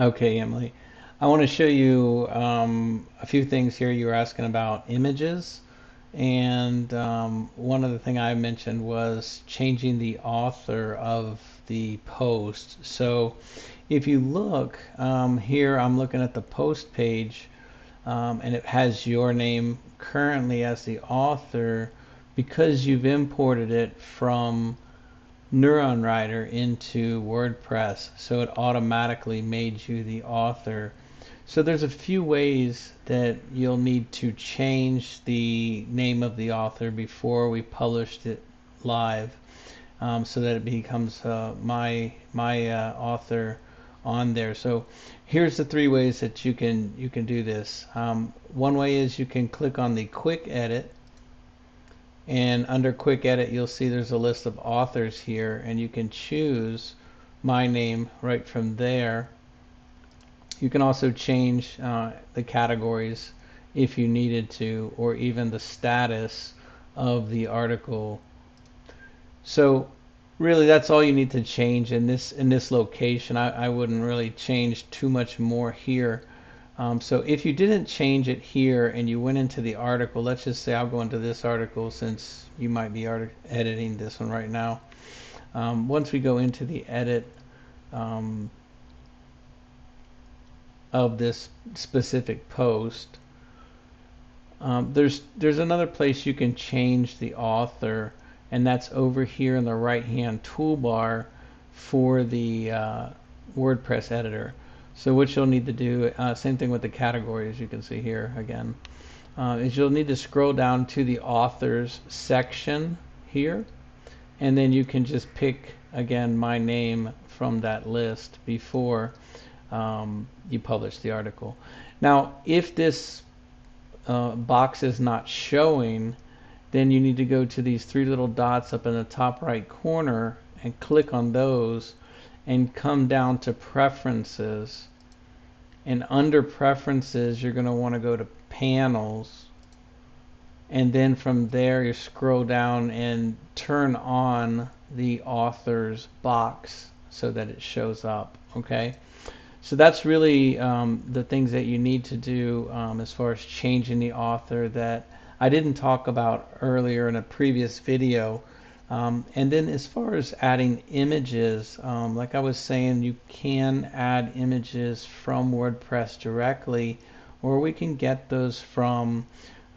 Okay, Emily. I want to show you a few things here. You were asking about images, and one of the thing I mentioned was changing the author of the post. So if you look here, I'm looking at the post page, and it has your name currently as the author because you've imported it from NeuronWriter into WordPress, so it automatically made you the author. So there's a few ways that you'll need to change the name of the author before we published it live, so that it becomes my author on there. So here's the three ways that you can do this. One way is you can click on the quick edit, and under quick edit you'll see there's a list of authors here, and you can choose my name right from there. You can also change the categories if you needed to, or even the status of the article. So really that's all you need to change in this location. I wouldn't really change too much more here. So if you didn't change it here and you went into the article, let's just say I'll go into this article since you might be editing this one right now. Once we go into the edit um, of this specific post, there's another place you can change the author, and that's over here in the right hand toolbar for the WordPress editor. So what you'll need to do, same thing with the categories you can see here again, is you'll need to scroll down to the authors section here, and then you can just pick again my name from that list before you publish the article. Now if this box is not showing, then you need to go to these three little dots up in the top right corner and click on those and come down to preferences, and under preferences you're going to want to go to panels, and then from there you scroll down and turn on the authors box so that it shows up. Okay, so that's really the things that you need to do as far as changing the author that I didn't talk about earlier in a previous video. And then as far as adding images, like I was saying, you can add images from WordPress directly, or we can get those from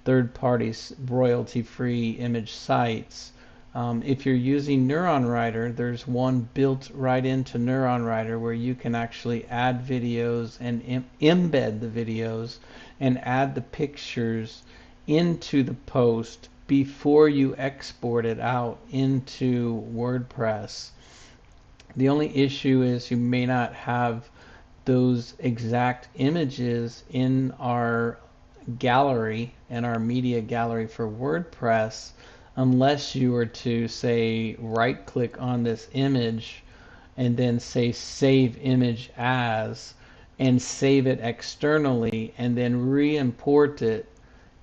third parties, royalty-free image sites. If you're using NeuronWriter, there's one built right into NeuronWriter where you can actually add videos and embed the videos and add the pictures into the post before you export it out into WordPress. The only issue is you may not have those exact images in our gallery and our media gallery for WordPress unless you were to say right click on this image and then say save image as, and save it externally and then re-import it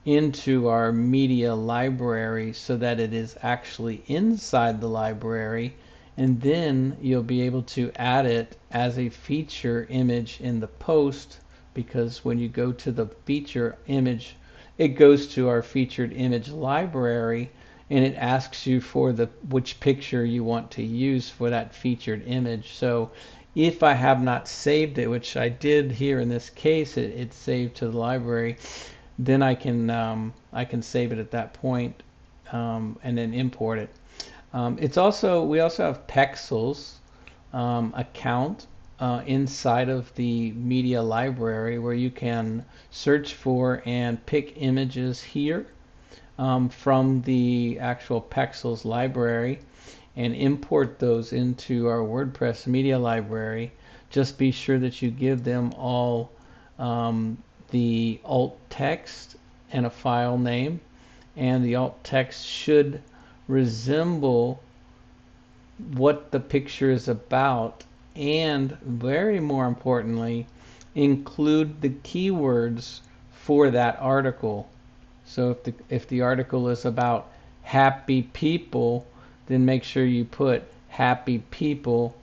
into our media library so that it is actually inside the library, and then you'll be able to add it as a feature image in the post, because when you go to the feature image, it goes to our featured image library and it asks you for the which picture you want to use for that featured image. So if I have not saved it, which I did here in this case, it's saved to the library, then I can save it at that point, and then import it. We also have Pexels account inside of the media library where you can search for and pick images here from the actual Pexels library and import those into our WordPress media library. Just be sure that you give them all the alt text and a file name, and the alt text should resemble what the picture is about, and very more importantly, include the keywords for that article. So if the article is about happy people, then make sure you put happy people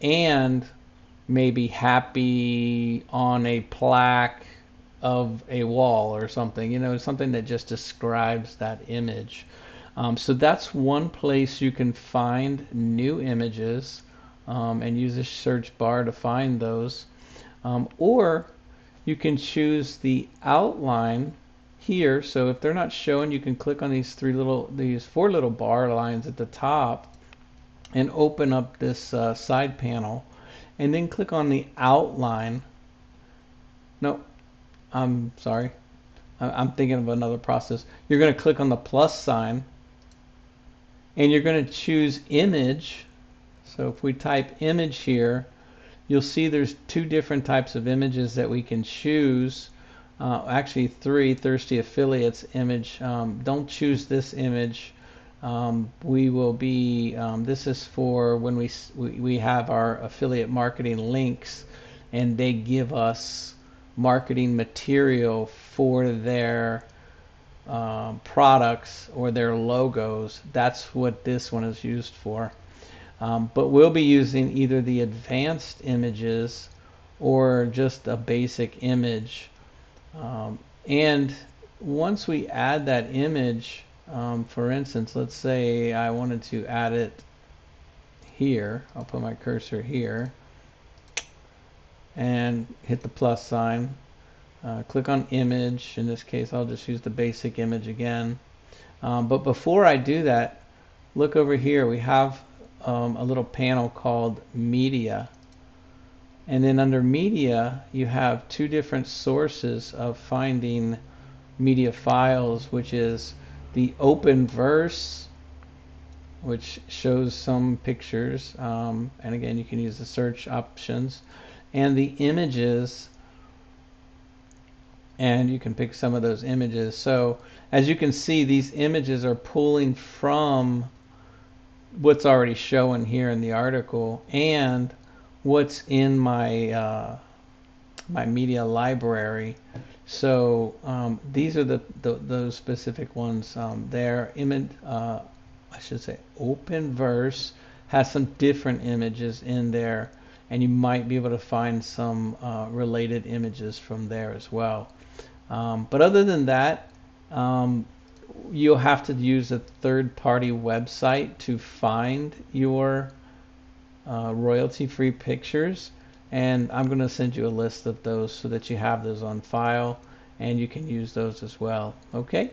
and maybe happy on a plaque of a wall or something, something that just describes that image. So that's one place you can find new images, and use the search bar to find those. Or you can choose the outline here. So if they're not showing, you can click on these four little bar lines at the top and open up this side panel, and then click on the outline. No, I'm sorry. I'm thinking of another process. You're going to click on the plus sign, and you're going to choose image. So if we type image here, you'll see there's two different types of images that we can choose. Actually three. Thirsty Affiliates image. Don't choose this image. We will be, this is for when we have our affiliate marketing links and they give us marketing material for their products or their logos. That's what this one is used for. But we'll be using either the advanced images or just a basic image. And once we add that image, for instance, let's say I wanted to add it here. I'll put my cursor here and hit the plus sign. Click on image. In this case, I'll just use the basic image again. But before I do that, look over here. We have a little panel called Media. And then under Media, you have two different sources of finding media files, which is the Openverse, which shows some pictures, and again you can use the search options, and the images, and you can pick some of those images. So as you can see, these images are pulling from what's already shown here in the article and what's in my my media library. So these are those specific ones there. I should say Openverse has some different images in there, and you might be able to find some related images from there as well. But other than that, you'll have to use a third-party website to find your royalty-free pictures, and I'm going to send you a list of those so that you have those on file and you can use those as well. Okay?